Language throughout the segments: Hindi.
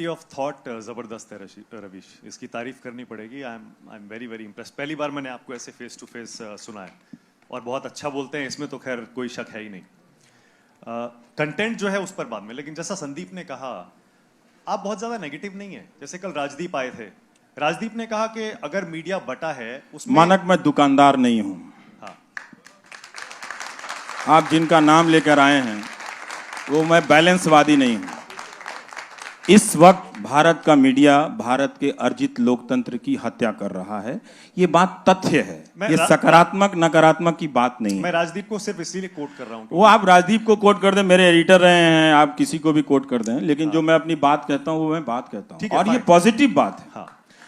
क्लैरिटी ऑफ थॉट जबरदस्त है रवीश, इसकी तारीफ करनी पड़ेगी। I am very very impressed. पहली बार मैंने आपको ऐसे फेस टू फेस सुना है और बहुत अच्छा बोलते हैं, इसमें तो खैर कोई शक है ही नहीं। कंटेंट जो है उस पर बाद में, लेकिन जैसा संदीप ने कहा, आप बहुत ज्यादा नेगेटिव नहीं है। जैसे कल राजदीप आए थे, राजदीप ने कहा कि अगर मीडिया बटा है उसमें, मानक मैं दुकानदार नहीं हूं। हाँ, आप जिनका नाम लेकर आए हैं वो मैं बैलेंसवादी नहीं हूं। इस वक्त भारत का मीडिया भारत के अर्जित लोकतंत्र की हत्या कर रहा है, ये बात तथ्य है। ये सकारात्मक नकारात्मक की बात नहीं है। मैं राजदीप को सिर्फ इसलिए कोट कर रहा हूं। वो आप राजदीप को कोट कर दें, मेरे एडिटर रहे हैं, आप किसी को भी कोट कर दें, लेकिन जो मैं अपनी बात कहता हूं वो मैं बात कहता हूं, और ये पॉजिटिव बात है। हाँ,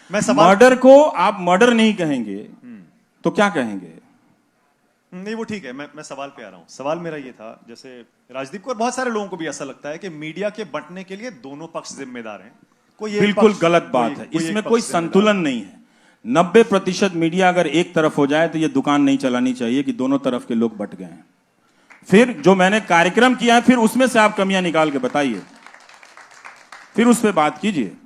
मैं सवाल, मर्डर को आप मर्डर नहीं कहेंगे तो क्या कहेंगे? नहीं वो ठीक है, मैं सवाल पे आ रहा हूँ। सवाल मेरा ये था, जैसे राजदीप को और बहुत सारे लोगों को भी ऐसा लगता है कि मीडिया के बंटने के लिए दोनों पक्ष जिम्मेदार हैं। कोई बिल्कुल गलत बात है, इसमें कोई संतुलन नहीं है। 90% मीडिया अगर एक तरफ हो जाए तो ये दुकान नहीं चलानी चाहिए कि दोनों तरफ के लोग बट गए हैं। फिर जो मैंने कार्यक्रम किया है, फिर उसमें से आप कमियां निकाल के बताइए, फिर उस पर बात कीजिए।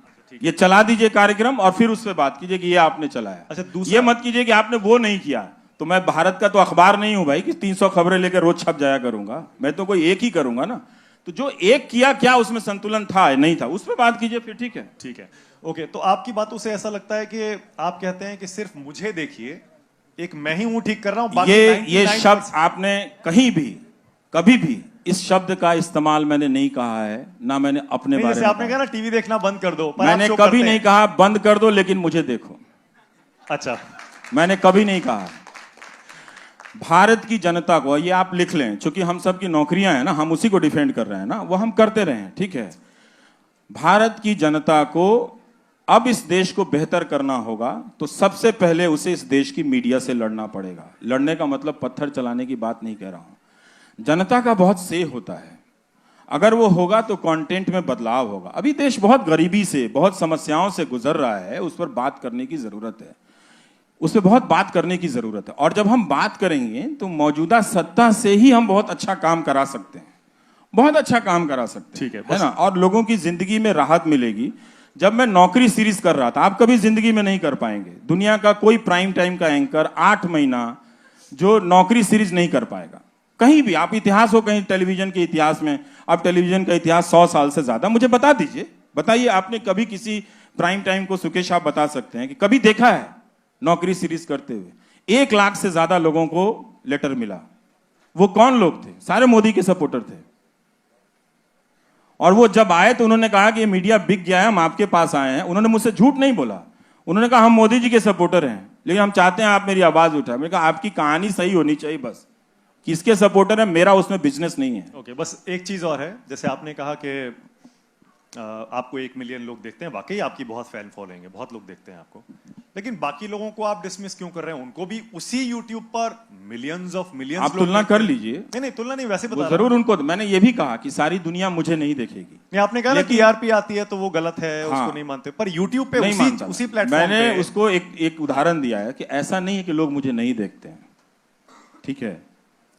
ये चला दीजिए कार्यक्रम और फिर उस पर बात कीजिए कि ये आपने चलाया। अच्छा, ये मत कीजिए कि आपने वो नहीं किया। तो मैं भारत का तो अखबार नहीं हूं भाई कि 300 खबरें लेकर रोज छप जाया करूंगा। मैं तो कोई एक ही करूंगा ना। तो जो एक किया, क्या उसमें संतुलन था नहीं था, उस पर बात कीजिए, फिर ठीक है। ठीक है, ओके। तो आपकी बातों से ऐसा लगता है कि आप कहते हैं कि सिर्फ मुझे देखिए, एक मैं ही हूं ठीक कर रहा हूं। ये शब्द आपने कहीं भी कभी भी इस शब्द का इस्तेमाल मैंने नहीं कहा है, ना मैंने अपने बारे में। आपने कहा ना टीवी देखना बंद कर दो, मैंने कभी नहीं कहा बंद कर दो, लेकिन मुझे देखो। अच्छा, मैंने कभी नहीं कहा। भारत की जनता को, ये आप लिख लें, क्योंकि हम सब की नौकरियां हैं ना, हम उसी को डिफेंड कर रहे हैं ना, वो हम करते रहे हैं, ठीक है। भारत की जनता को अब इस देश को बेहतर करना होगा तो सबसे पहले उसे इस देश की मीडिया से लड़ना पड़ेगा। लड़ने का मतलब पत्थर चलाने की बात नहीं कह रहा हूं। जनता का बहुत से होता है, अगर वो होगा तो कंटेंट में बदलाव होगा। अभी देश बहुत गरीबी से, बहुत समस्याओं से गुजर रहा है, उस पर बात करने की जरूरत है, उस पर बहुत बात करने की जरूरत है। और जब हम बात करेंगे तो मौजूदा सत्ता से ही हम बहुत अच्छा काम करा सकते हैं, बहुत अच्छा काम करा सकते हैं, ठीक है ना। और लोगों की जिंदगी में राहत मिलेगी। जब मैं नौकरी सीरीज कर रहा था, आप कभी जिंदगी में नहीं कर पाएंगे, दुनिया का कोई प्राइम टाइम का एंकर 8 महीना जो नौकरी सीरीज नहीं कर पाएगा कहीं भी। आप इतिहास हो कहीं टेलीविजन के इतिहास में, आप टेलीविजन का इतिहास 100 साल से ज्यादा, मुझे बता दीजिए, बताइए आपने कभी किसी प्राइम टाइम को, सुकेश आप बता सकते हैं कि कभी देखा है नौकरी सीरीज करते हुए? 1 लाख से ज्यादा लोगों को लेटर मिला। वो कौन लोग थे? सारे मोदी के सपोर्टर थे। और वो जब आए तो उन्होंने कहा कि ये मीडिया बिक गया है, हम आपके पास आए हैं। उन्होंने मुझसे झूठ नहीं बोला, उन्होंने कहा हम मोदी जी के सपोर्टर हैं, लेकिन हम चाहते हैं आप मेरी आवाज उठाएं। मैंने कहा आपकी कहानी सही होनी चाहिए, बस किसके सपोर्टर है, मेरा उसमें बिजनेस नहीं है। ओके, बस एक चीज और है, जैसे आपने कहा कि आपको 1 मिलियन लोग देखते हैं, वाकई आपकी बहुत फैन फॉलोइंग है, बहुत लोग देखते हैं आपको, लेकिन बाकी लोगों को आप डिसमिस क्यों कर रहे हैं? उनको भी उसी यूट्यूब पर मिलियंस ऑफ मिलियंस आप तुलना कर लीजिए। नहीं, तुलना नहीं, वैसे बता जरूर उनको। मैंने ये भी कहा कि सारी दुनिया मुझे नहीं देखेगी। नहीं, आपने कहा ना टीआरपी आती है तो वो गलत है, हाँ, उसको नहीं मानते, पर यूट्यूब पे उसी प्लेटफॉर्म मैंने उसको एक उदाहरण दिया है कि ऐसा नहीं है कि लोग मुझे नहीं देखते हैं, ठीक है,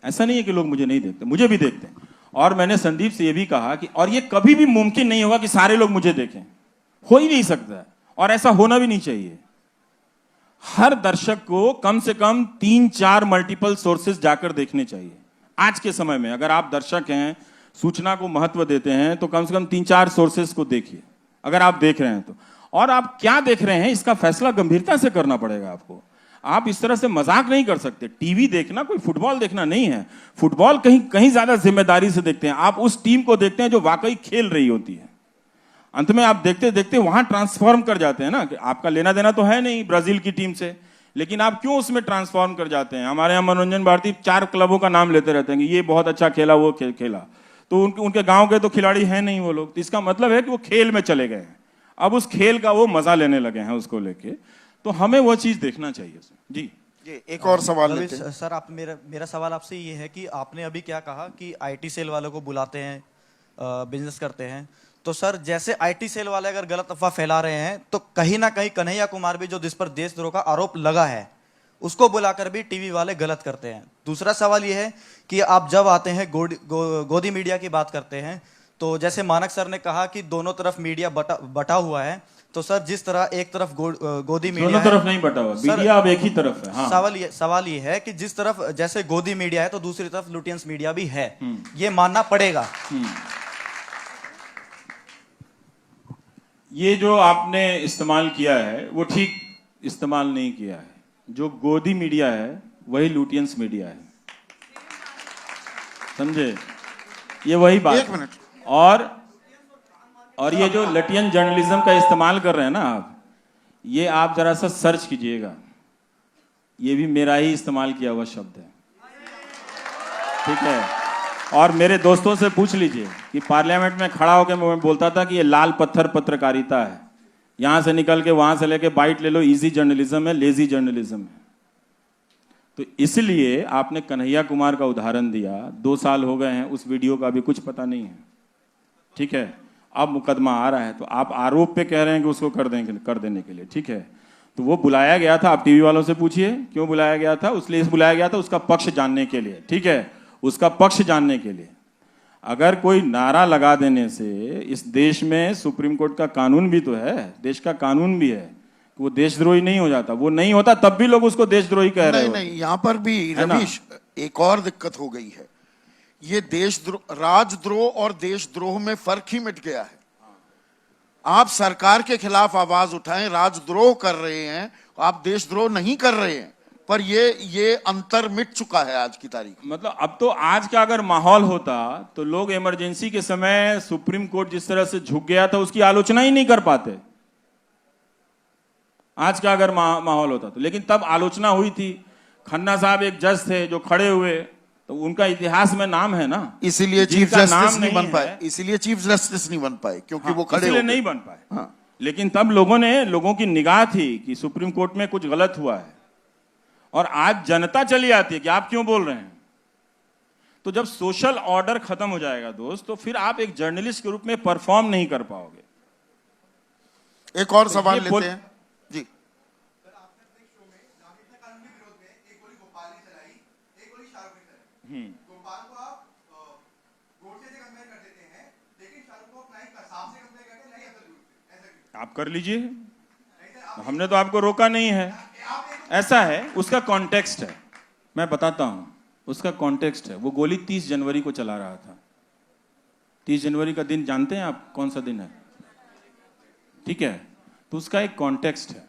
ऐसा नहीं है कि लोग मुझे नहीं देखते, मुझे भी देखते हैं। और मैंने संदीप से यह भी कहा कि और ये कभी भी मुमकिन नहीं होगा कि सारे लोग मुझे देखें, हो ही नहीं सकता, और ऐसा होना भी नहीं चाहिए। हर दर्शक को कम से कम 3-4 मल्टीपल सोर्सेज जाकर देखने चाहिए। आज के समय में अगर आप दर्शक हैं, सूचना को महत्व देते हैं, तो कम से कम 3-4 सोर्सेज को देखिए, अगर आप देख रहे हैं तो। और आप क्या देख रहे हैं इसका फैसला गंभीरता से करना पड़ेगा आपको। आप इस तरह से मजाक नहीं कर सकते। टीवी देखना कोई फुटबॉल देखना नहीं है। फुटबॉल कहीं कहीं ज्यादा जिम्मेदारी से देखते हैं, आप उस टीम को देखते हैं जो वाकई खेल रही होती है। अंत में आप देखते देखते वहां ट्रांसफॉर्म कर जाते हैं ना, कि आपका लेना देना तो है नहीं ब्राजील की टीम से, लेकिन आप क्यों उसमें ट्रांसफॉर्म कर जाते हैं? हमारे यहाँ मनोरंजन भारती 4 क्लबों का नाम लेते रहते हैं कि ये बहुत अच्छा खेला, वो खेला, तो उनके गांव के तो खिलाड़ी हैं नहीं वो लोग। तो इसका मतलब है कि वो खेल में चले गए हैं, अब उस खेल का वो मजा लेने लगे हैं उसको लेके। तो हमें वो चीज देखना चाहिए जी। एक और सवाल लेते हैं सर। आप मेरा सवाल आपसे ये है कि आपने अभी क्या कहा कि आईटी सेल वालों को बुलाते हैं, बिजनेस करते हैं, तो सर जैसे आईटी सेल वाले अगर गलत अफवाह फैला रहे हैं तो कहीं ना कहीं कन्हैया कुमार भी, जो जिस पर देशद्रोह का आरोप लगा है, उसको बुलाकर भी टीवी वाले गलत करते हैं। दूसरा सवाल यह है कि आप जब आते हैं गोदी मीडिया की बात करते हैं, तो जैसे मानक सर ने कहा कि दोनों तरफ मीडिया बटा हुआ है, तो सर जिस तरह एक तरफ गोदी मीडिया दोनों तरफ नहीं बटा हुआ, मीडिया अब एक ही तरफ है। हाँ। सवाल ये है कि जिस तरफ जैसे गोदी मीडिया है तो दूसरी तरफ लुटियंस मीडिया भी है, ये मानना पड़ेगा। ये जो आपने इस्तेमाल किया है वो ठीक इस्तेमाल नहीं किया है। जो गोदी मीडिया है वही लुटियंस मीडिया है, समझे? ये वही बात। एक मिनट। और ये जो लटियन जर्नलिज्म का इस्तेमाल कर रहे हैं ना आप, ये आप जरा सा सर्च कीजिएगा, ये भी मेरा ही इस्तेमाल किया हुआ शब्द है, ठीक है? और मेरे दोस्तों से पूछ लीजिए कि पार्लियामेंट में खड़ा होकर मैं बोलता था कि ये लाल पत्थर पत्रकारिता है, यहां से निकल के वहां से लेके बाइट ले लो, इजी जर्नलिज्म है, लेजी जर्नलिज्म है। तो इसलिए आपने कन्हैया कुमार का उदाहरण दिया, 2 साल हो गए हैं, उस वीडियो का भी कुछ पता नहीं है, ठीक है? अब मुकदमा आ रहा है तो आप आरोप पे कह रहे हैं कि उसको कर देने के लिए, ठीक है? तो वो बुलाया गया था, आप टीवी वालों से पूछिए क्यों बुलाया गया था। इसलिए बुलाया गया था उसका पक्ष जानने के लिए, ठीक है? उसका पक्ष जानने के लिए। अगर कोई नारा लगा देने से, इस देश में सुप्रीम कोर्ट का कानून भी तो है, देश का कानून भी है, वो देशद्रोही नहीं हो जाता। वो नहीं होता तब भी लोग उसको देशद्रोही कह रहे हैं। नहीं, यहाँ पर भी रवीश एक और दिक्कत हो गई है। ये देशद्रोह, राजद्रोह और देशद्रोह में फर्क ही मिट गया है। आप सरकार के खिलाफ आवाज उठाएं, राजद्रोह कर रहे हैं, आप देशद्रोह नहीं कर रहे हैं, पर ये अंतर मिट चुका है आज की तारीख। मतलब अब तो आज का अगर माहौल होता तो लोग इमरजेंसी के समय सुप्रीम कोर्ट जिस तरह से झुक गया था उसकी आलोचना ही नहीं कर पाते, आज का अगर माहौल होता तो। लेकिन तब आलोचना हुई थी। खन्ना साहब एक जज थे जो खड़े हुए, तो उनका इतिहास में नाम है ना, इसीलिए चीफ जस्टिस नहीं बन पाए, इसीलिए चीफ जस्टिस नहीं बन पाए, क्योंकि वो खड़े इसलिए नहीं बन पाए। हाँ। लेकिन तब लोगों की निगाह थी कि सुप्रीम कोर्ट में कुछ गलत हुआ है, और आज जनता चली आती है कि आप क्यों बोल रहे हैं। तो जब सोशल ऑर्डर खत्म हो जाएगा दोस्त, तो फिर आप एक जर्नलिस्ट के रूप में परफॉर्म नहीं कर पाओगे। एक और सवाल लेते हैं जी। आप कर लीजिए, हमने तो आपको रोका नहीं है। ऐसा है, उसका कॉन्टेक्स्ट है, मैं बताता हूं उसका कॉन्टेक्स्ट है। वो गोली 30 जनवरी को चला रहा था। 30 जनवरी का दिन जानते हैं आप कौन सा दिन है? ठीक है, तो उसका एक कॉन्टेक्स्ट है।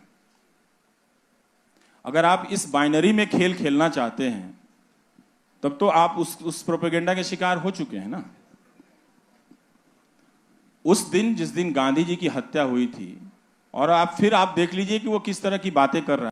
अगर आप इस बाइनरी में खेल खेलना चाहते हैं तब तो आप उस प्रोपेगेंडा के शिकार हो चुके हैं ना। उस दिन, जिस दिन गांधी जी की हत्या हुई थी, और आप देख लीजिए कि वो किस तरह की बातें कर रहा है।